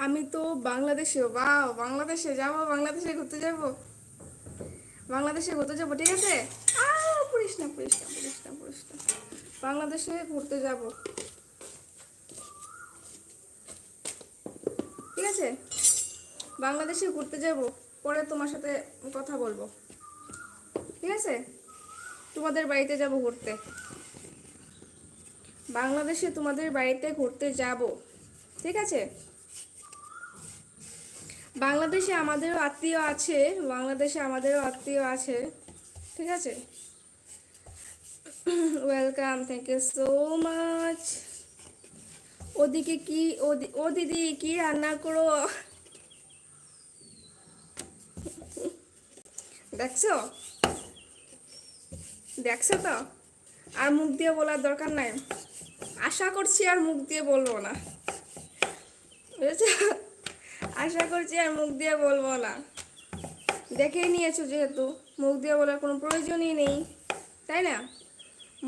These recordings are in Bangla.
আমি তো বাংলাদেশে, বাহ, বাংলাদেশে যাব, বাংলাদেশে ঘুরতে যাব, বাংলাদেশে ঘুরতে যাব, ঠিক আছে। পুরিস না, পুরিস না, পুরিস না, পুরিস না। বাংলাদেশে ঘুরতে যাব, ঠিক আছে। বাংলাদেশে ঘুরতে যাব, পরে তোমার সাথে কথা বলবো, ঠিক আছে। তোমাদের বাড়িতে যাব ঘুরতে, বাংলাদেশে তোমাদের বাড়িতে ঘুরতে যাব, ঠিক আছে। বাংলাদেশে আমাদেরও আত্মীয় আছে, বাংলাদেশে আমাদেরও আত্মীয় আছে, ঠিক আছে। Welcome, thank you so much. ওদিকে কি, ও দিদি কি রান্না করো দেখছো, দেখছো তো। আর মুখ দিয়ে বলার দরকার নাই, আশা করছি আর মুখ দিয়ে বলবো না, বুঝেছো। আশা করছি আর মুখ দিয়ে বলবো না, দেখেই নিয়েছো যেহেতু, মুখ দিয়ে বলার কোনো প্রয়োজনই নেই, তাই না।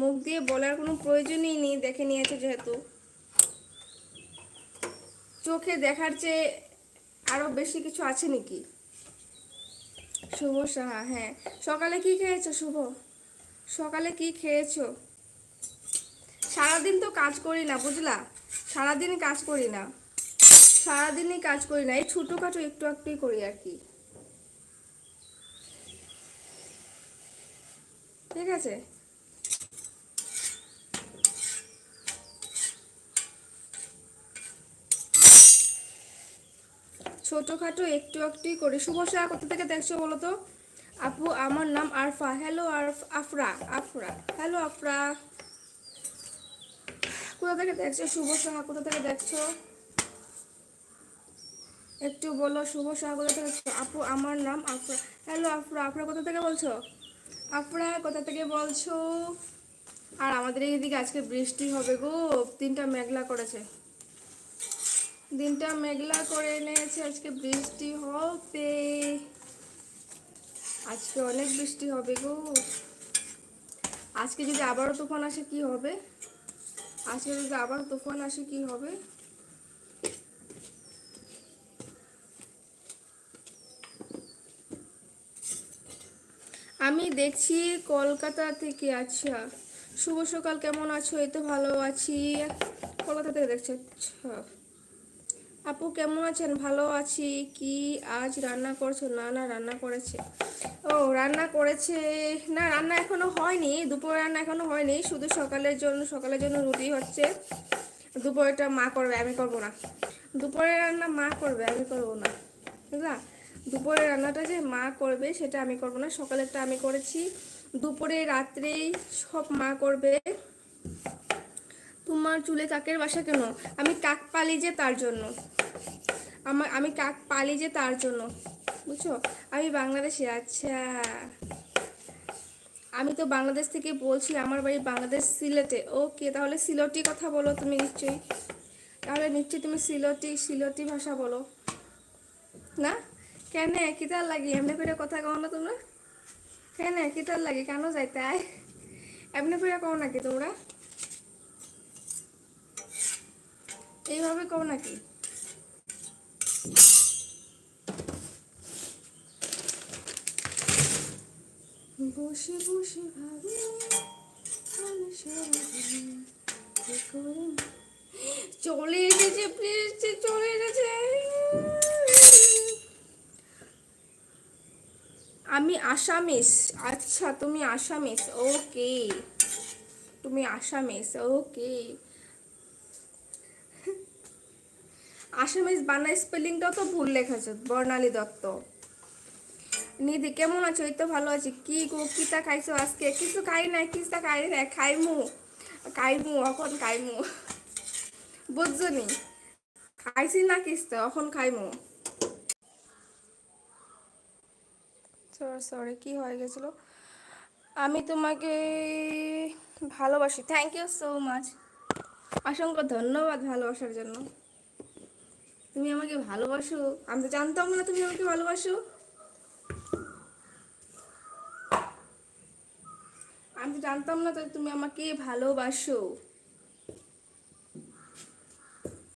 মুখ দিয়ে বলার কোনো প্রয়োজনই নেই, দেখে নিয়েছো যেহেতু। চোখে দেখার চেয়ে আরো বেশি কিছু আছে নাকি। শুভ সাহা, হ্যাঁ। সকালে কি খেয়েছো শুভ, সকালে কি খেয়েছো। সারাদিন তো কাজ করি না, বুঝলা, সারাদিন কাজ করি না, সারাদিনই কাজ করি না, এই ছোটোখাটো একটু একটুই করি আর কি, ঠিক আছে। ছোটোখাটো একটু একটুই করি। শুভ সাহা কোথা থেকে দেখছো বলো তো। আপু আমার নাম আরফা। Hello Afra, Afra, hello Afra. কোথা থেকে দেখছো শুভ সাহা, কোথা থেকে দেখছো একটু বলো। শুভ সাহা কোথা থেকে দেখছো। আপু আমার নাম আফরা। হ্যালো আফরা, আফরা কোথা থেকে বলছো, আফরা কোথা থেকে বলছো। আর আমাদের এইদিকে আজকে বৃষ্টি হবে গো, দিনটা মেঘলা করেছে, দিনটা মেঘলা করে এনেছে, আজকে বৃষ্টি হবে, আজকে অনেক বৃষ্টি হবে গো। আজকে যদি আবারও তুফান আসে কি হবে, আজকে যদি আবার তুফান আসে কি হবে। আমি দেখছি কলকাতা থেকে। আচ্ছা, শুভ সকাল, কেমন আছো। এই তো ভালো আছি। কলকাতা থেকে দেখছো, আচ্ছা। আপু কেমন আছেন, ভালো আছি। কি আজ রান্না করছো। না না, রান্না করেছে, ও রান্না করেছে। না, রান্না এখনো হয়নি, দুপুরে রান্না এখনো হয়নি, শুধু সকালের জন্য রুটি হচ্ছে। দুপুরেটা মা করবে, আমি করব না। দুপুরের রান্না মা করবে, আমি করব না, বুঝলা। দুপুরের রান্নাটা যে মা করবে সেটা আমি করব না, সকালেরটা আমি করেছি, দুপুরে রাত্রেই সব মা করবে। তোমার চুলে কাকের বাসা কেন। আমি কাক পালি যে তার জন্য, আমি কাক পালি যে তার জন্য, বুঝছো। আমি বাংলাদেশে, আচ্ছা। আমি তো বাংলাদেশ থেকে বলছি, আমার বাড়ি বাংলাদেশ, সিলেটে। ওকে, তাহলে সিলটি কথা বলো তুমি নিশ্চয়ই, তাহলে নিশ্চয়ই তুমি সিলটি ভাষা বলো না। কেন কিতার লাগে এমনি করে কথা কও না তোমরা, কেন কিতার লাগে, কেন যাইতে আয় এমনি করে কও নাকি তোমরা, এইভাবে কও নাকি। বসে বসে ভাবি আমি সারাদিন কি করে। চলে এসেছে বৃষ্টি, চলে এসেছে। আমি আসামিস। আচ্ছা, তুমি আসামিস, ওকে, তুমি আসামিস, ওকে। আসামিস বাংলা স্পেলিংটাও তো ভুল লেখেছো, বর্ণালী দত্ত। নিধি কেমন আছো। এই তো ভালো আছি। কি গো, কিতা খাইছো আজকে। কিছু খাই নাই, কিস্তা খাই নাই, খাইমু, খাইমু এখন খাইমু, বুঝছো নি। খাইছি না কিস্তা, এখন খাইমু। সরি সরি, কি হয়ে গেছিল। আমি তোমাকে ভালোবাসি, থ্যাংক ইউ সো মাচ, অসংখ্য ধন্যবাদ ভালোবাসার জন্য। তুমি আমাকে ভালোবাসো, আমি তো জানতাম না তুমি আমাকে ভালোবাসো, আমি তো জানতাম না তো তুমি আমাকে ভালোবাসো।